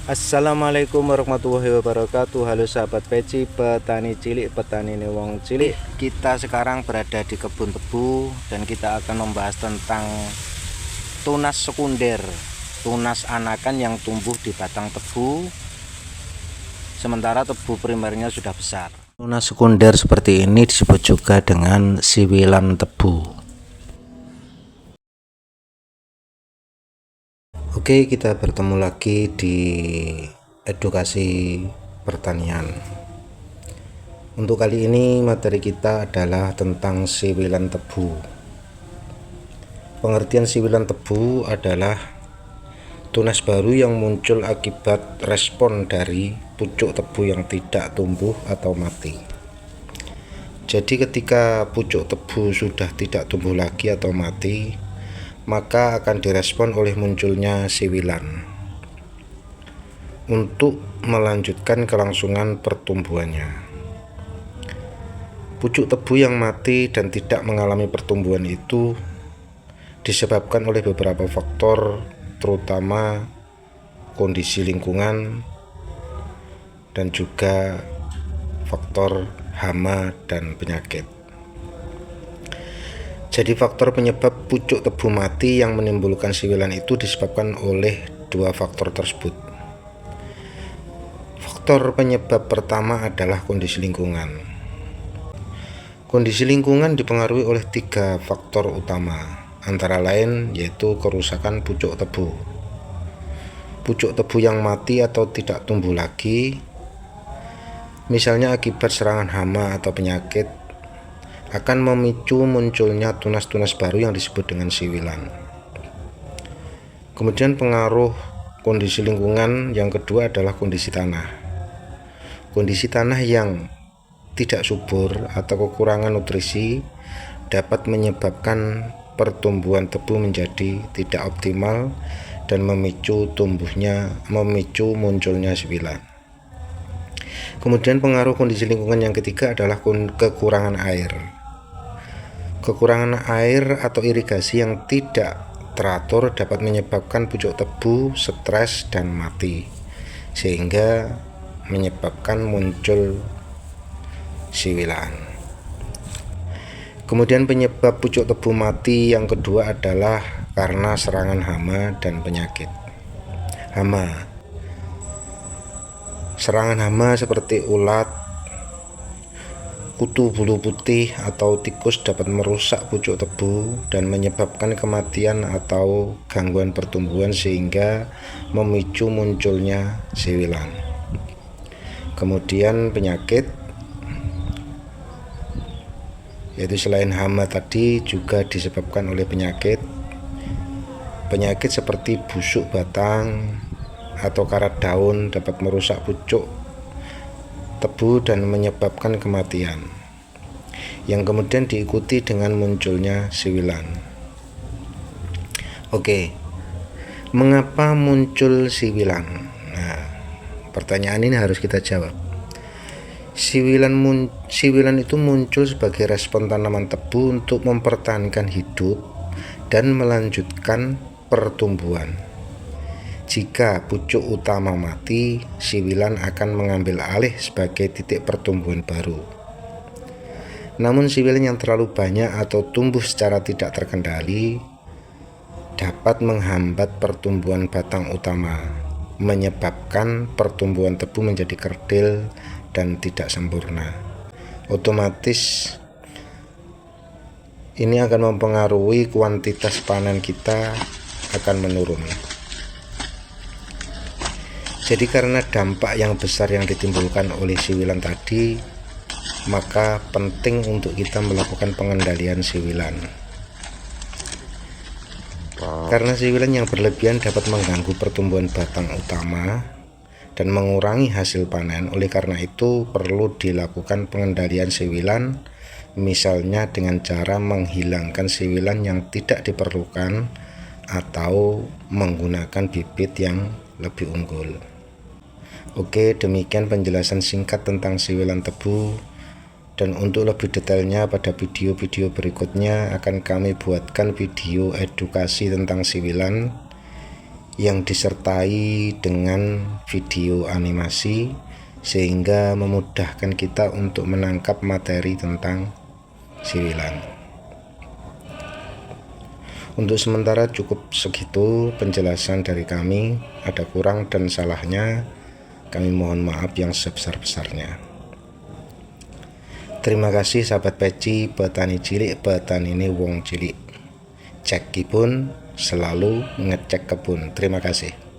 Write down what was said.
Assalamualaikum warahmatullahi wabarakatuh. Halo sahabat peci, petani cilik, petani wong cilik. Kita sekarang berada di kebun tebu dan kita akan membahas tentang tunas sekunder, tunas anakan yang tumbuh di batang tebu sementara tebu primernya sudah besar. Tunas sekunder seperti ini disebut juga dengan siwilan tebu. Oke, kita bertemu lagi di edukasi pertanian. Untuk kali ini materi kita adalah tentang siwilan tebu. Pengertian siwilan tebu adalah tunas baru yang muncul akibat respon dari pucuk tebu yang tidak tumbuh atau mati. Jadi ketika pucuk tebu sudah tidak tumbuh lagi atau mati, maka akan direspon oleh munculnya siwilan untuk melanjutkan kelangsungan pertumbuhannya. Pucuk tebu yang mati dan tidak mengalami pertumbuhan itu disebabkan oleh beberapa faktor, terutama kondisi lingkungan dan juga faktor hama dan penyakit. Jadi faktor penyebab pucuk tebu mati yang menimbulkan siwilan itu disebabkan oleh dua faktor tersebut. Faktor penyebab pertama adalah kondisi lingkungan. Kondisi lingkungan dipengaruhi oleh tiga faktor utama, antara lain yaitu kerusakan pucuk tebu. Pucuk tebu yang mati atau tidak tumbuh lagi, misalnya akibat serangan hama atau penyakit, akan memicu munculnya tunas-tunas baru yang disebut dengan siwilan. Kemudian pengaruh kondisi lingkungan yang kedua adalah kondisi tanah. Kondisi tanah yang tidak subur atau kekurangan nutrisi dapat menyebabkan pertumbuhan tebu menjadi tidak optimal dan memicu munculnya siwilan. Kemudian pengaruh kondisi lingkungan yang ketiga adalah kekurangan air. Kekurangan air atau irigasi yang tidak teratur dapat menyebabkan pucuk tebu stres dan mati, sehingga menyebabkan muncul siwilan. Kemudian penyebab pucuk tebu mati yang kedua adalah karena serangan hama dan penyakit. Serangan hama seperti ulat, kutu bulu putih atau tikus dapat merusak pucuk tebu dan menyebabkan kematian atau gangguan pertumbuhan sehingga memicu munculnya siwilan. Kemudian penyakit, yaitu selain hama tadi juga disebabkan oleh penyakit. Penyakit seperti busuk batang atau karat daun dapat merusak pucuk tebu dan menyebabkan kematian, yang kemudian diikuti dengan munculnya siwilan. Oke, mengapa muncul siwilan? Nah, pertanyaan ini harus kita jawab. Siwilan itu muncul sebagai respon tanaman tebu untuk mempertahankan hidup dan melanjutkan pertumbuhan. Jika pucuk utama mati, siwilan akan mengambil alih sebagai titik pertumbuhan baru. Namun siwilan yang terlalu banyak atau tumbuh secara tidak terkendali dapat menghambat pertumbuhan batang utama, menyebabkan pertumbuhan tebu menjadi kerdil dan tidak sempurna. Otomatis ini akan mempengaruhi kuantitas panen kita akan menurun. Jadi karena dampak yang besar yang ditimbulkan oleh siwilan tadi, maka penting untuk kita melakukan pengendalian siwilan. Karena siwilan yang berlebihan dapat mengganggu pertumbuhan batang utama dan mengurangi hasil panen. Oleh karena itu perlu dilakukan pengendalian siwilan, misalnya dengan cara menghilangkan siwilan yang tidak diperlukan atau menggunakan bibit yang lebih unggul. Oke, demikian penjelasan singkat tentang siwilan tebu, dan untuk lebih detailnya pada video-video berikutnya akan kami buatkan video edukasi tentang siwilan yang disertai dengan video animasi sehingga memudahkan kita untuk menangkap materi tentang siwilan. Untuk sementara cukup segitu penjelasan dari kami. Ada kurang dan salahnya, kami mohon maaf yang sebesar-besarnya. Terima kasih sahabat peci, petani cilik, petani ini wong cilik. Cekipun selalu ngecek kebun. Terima kasih.